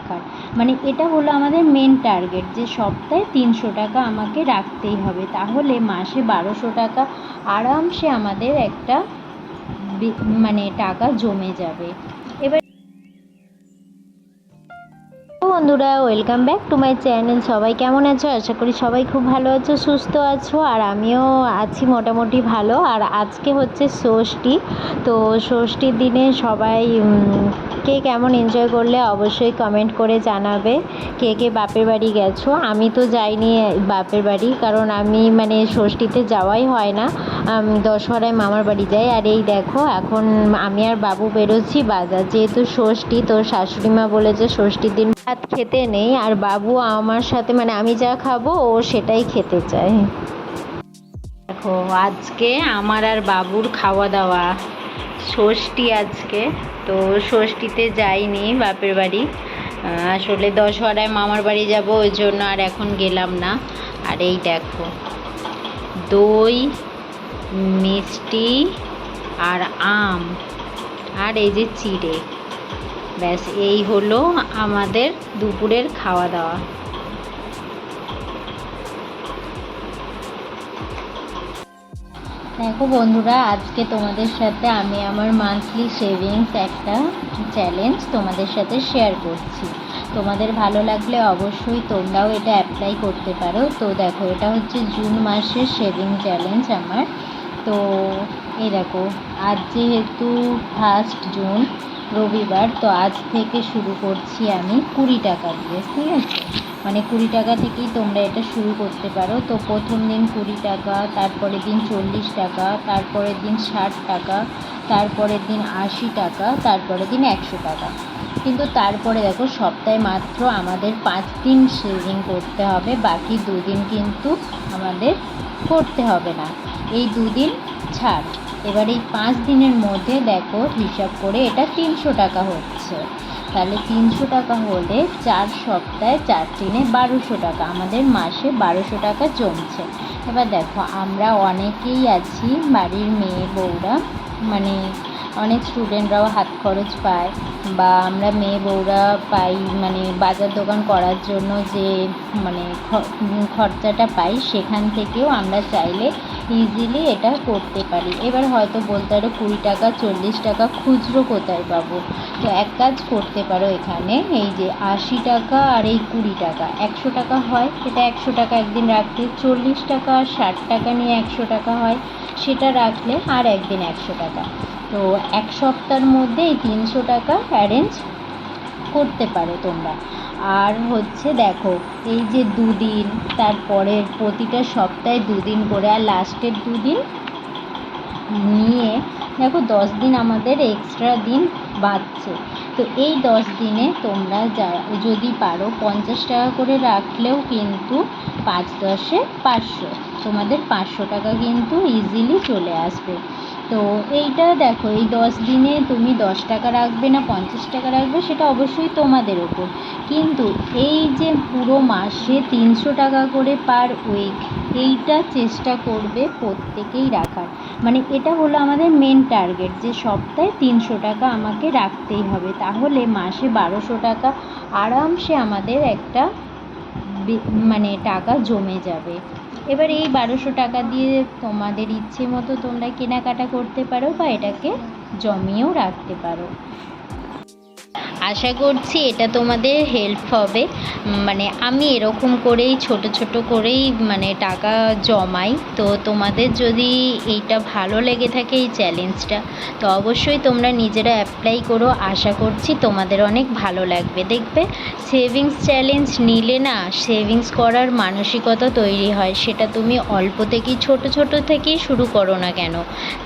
রাখার। মানে এটা হলো আমাদের মেন টার্গেট, যে সপ্তাহে 300 টাকা আমাকে রাখতেই হবে, তাহলে মাসে 1200 টাকা আরামসে আমাদের একটা মানে টাকা জমে যাবে। এবার বন্ধুরা, welcome back to my channel. সবাই কেমন আছো? আশা করি সবাই খুব ভালো আছো, সুস্থ আছো, আর আমিও আছি মোটামুটি ভালো। আর আজকে হচ্ছে ষষ্ঠী, তো ষষ্ঠীর দিনে সবাই কে কেমন এনজয় করলে অবশ্যই কমেন্ট করে জানাবে। কে কে বাপের বাড়ি গেছো? আমি তো যাইনি বাপের বাড়ি, কারণ আমি মানে ষষ্ঠীতে যাওয়াই হয় না, দশহরায় মামার বাড়ি যাই। আর এই দেখো, এখন আমি আর বাবু বেরোচ্ছি বাজার, যেহেতু ষষ্ঠী, তো শাশুড়ি মা বলেছে ষষ্ঠীর দিন ভাত খেতে নেই, আর বাবু আমার সাথে মানে আমি যা খাবো ও সেটাই খেতে চায়। দেখো, আজকে আমার আর বাবুর খাওয়া দাওয়া, ষষ্ঠী আজকে, তো ষষ্ঠীতে যাইনি বাপের বাড়ি, আসলে দশহরায় মামার বাড়ি যাব, ওই জন্য আর এখন গেলাম না। আর এই দেখো, দই, মিষ্টি আর আম, আর এই যে চিড়ে, ব্যাস এই হলো আমাদের দুপুরের খাওয়া দাওয়া। দেখো বন্ধুরা, আজকে তোমাদের সাথে আমি আমার মান্থলি সেভিংস একটা চ্যালেঞ্জ তোমাদের সাথে শেয়ার করছি। তোমাদের ভালো লাগলে অবশ্যই তোমরাও এটা অ্যাপ্লাই করতে পারো। তো দেখো, এটা হচ্ছে জুন মাসের সেভিং চ্যালেঞ্জ আমার। তো এই দেখো, আজ যেহেতু 1 জুন রবিবার, তো আজ থেকে শুরু করছি আমি 20 টাকা দিয়ে, ঠিক আছে? মানে 20 টাকা থেকেই তোমরা এটা শুরু করতে পারো। তো প্রথম দিন 20 টাকা, তারপরের দিন 40 টাকা, তারপরের দিন 60 টাকা, তারপরের দিন 80 টাকা, তারপরের দিন 100 টাকা। কিন্তু তারপরে দেখো, সপ্তাহে মাত্র আমাদের 5 দিন সেভিং করতে হবে, বাকি 2 দিন কিন্তু আমাদের করতে হবে না, এই 2 দিন ছাড়। এবার এই 5 দিনের মধ্যে দেখো হিসাব করে এটা 300 টাকা হচ্ছে। তাহলে 300 টাকা হলে 4 সপ্তাহে 4 দিনে 1200 টাকা, আমাদের মাসে 1200 টাকা জমছে। এবার দেখো, আমরা অনেকেই আছি বাড়ির মেয়ে বউরা, মানে অনেক স্টুডেন্টরাও হাত খরচ পায়, বা আমরা মেয়ে বউরা পাই, মানে বাজার দোকান করার জন্য যে মানে খরচাটা পাই, সেখান থেকেও আমরা চাইলে ইজিলি এটা করতে পারি। এবার হয়তো বলতে পারো 20 টাকা 40 টাকা খুচরো কোথায় পাবো? তো এক কাজ করতে পারো, এখানে এই যে 80 টাকা আর এই 20 টাকা 100 টাকা হয়, এটা 100 টাকা একদিন রাখলে, 40 টাকা আর 60 টাকা নিয়ে 100 টাকা হয়, সেটা রাখলে আর একদিন 100 টাকা। তো এক সপ্তাহের মধ্যে এই 300 টাকা অ্যারেঞ্জ করতে পারো তোমরা। আর হচ্ছে দেখো, এই যে 2 দিন, তারপরের প্রতিটা সপ্তাহে 2 দিন করে, আর লাস্টের 2 দিন নিয়ে দেখো 10 দিন আমাদের এক্সট্রা দিন বাঁচছে। তো এই 10 দিনে তোমরা যদি পারো 50 টাকা করে রাখলেও কিন্তু 5 10-এ 500, তোমাদের 500 টাকা কিন্তু ইজিলি চলে আসবে। তো এইটা দেখো, এই 10 দিনে তুমি 10 টাকা রাখবে না 50 টাকা রাখবে, সেটা অবশ্যই তোমাদের ওপর, কিন্তু এই যে পুরো মাসে 300 টাকা করে পার উইক, এইটা চেষ্টা করবে প্রত্যেকেই রাখার। মানে এটা হলো আমাদের মেন টার্গেট, যে সপ্তাহে 300 টাকা আমাকে রাখতেই হবে, তাহলে মাসে 1200 টাকা আরামসে আমাদের একটা মানে টাকা জমে যাবে। এবার এই 1200 টাকা দিয়ে তোমাদের ইচ্ছে মতো তোমরা কেনাকাটা করতে পারো, বা এটাকে জমিয়েও রাখতে পারো। আশা করছি এটা তোমাদের হেল্প হবে। মানে আমি এরকম করেই ছোট ছোট করেই মানে টাকা জমাই। তো তোমাদের যদি এইটা ভালো লেগে থাকে এই চ্যালেঞ্জটা, তো অবশ্যই তোমরা নিজেরা অ্যাপ্লাই করো। আশা করছি তোমাদের অনেক ভালো লাগবে। দেখবে, সেভিংস চ্যালেঞ্জ নিলে না, সেভিংস করার মানসিকতা তৈরি হয়, সেটা তুমি অল্প থেকেই ছোট ছোট থেকেই শুরু করো না কেন।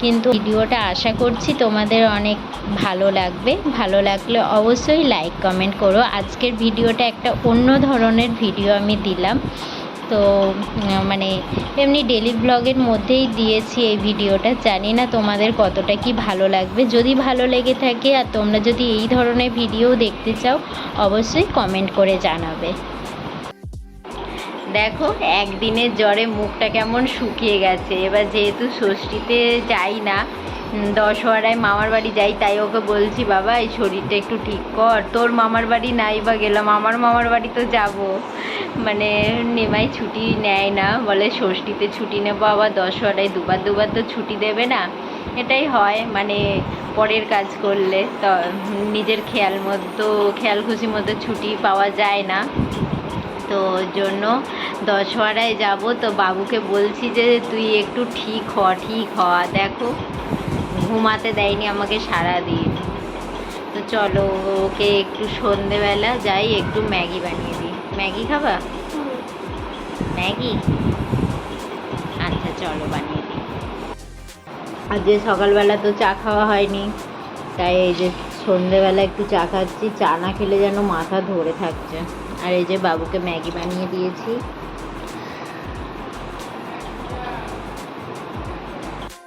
কিন্তু ভিডিওটা আশা করছি তোমাদের অনেক ভালো লাগবে। ভালো লাগলে অবশ্যই লাইক কমেন্ট করো। আজকের ভিডিওটা একটা অন্য ধরনের ভিডিও আমি দিলাম, তো মানে এমনি ডেলি ব্লগের মধ্যেই দিয়েছি এই ভিডিওটা। জানি না তোমাদের কতটা কি ভালো লাগবে। যদি ভালো লেগে থাকে আর তোমরা যদি এই ধরনের ভিডিও দেখতে চাও, অবশ্যই কমেন্ট করে জানাবে। দেখো, একদিনের জ্বরে মুখটা কেমন শুকিয়ে গেছে। এবার যেহেতু ষষ্ঠীতে যাই না, দশহরায় মামার বাড়ি যাই, তাই ওকে বলছি বাবা এই শরীরটা একটু ঠিক কর। তোর মামার বাড়ি নাই বা গেলাম, আমার মামার বাড়ি তো যাব। মানে নেমাই ছুটি নেয় না, বলে ষষ্ঠীতে ছুটি নেবো, আবার দশহরায় দুবার দুবার তো ছুটি দেবে না। এটাই হয়, মানে পরের কাজ করলে তো নিজের খেয়াল খুশি মতো ছুটি পাওয়া যায় না। তো ওর জন্য দশহরায় যাব। তো বাবুকে বলছি যে তুই একটু ঠিক হ। দেখো ঘুমাতে দেয়নি আমাকে সারাদিন। তো চলো ওকে একটু সন্ধেবেলা যাই, একটু ম্যাগি বানিয়ে দিই। ম্যাগি খাবা? ম্যাগি, আচ্ছা চলো বানিয়ে দিই। আজকে সকালবেলা তো চা খাওয়া হয়নি, তাই এই যে সন্ধেবেলা একটু চা খাচ্ছি। চা না খেলে যেন মাথা ধরে থাকছে। আর এই যে বাবুকে ম্যাগি বানিয়ে দিয়েছি।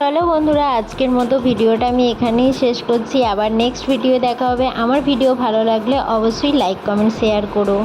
চলো বন্ধুরা, আজকের মতো ভিডিওটা আমি এখানেই শেষ করছি। আবার নেক্সট ভিডিও দেখা হবে। আমার ভিডিও ভালো লাগলে অবশ্যই লাইক কমেন্ট শেয়ার করো।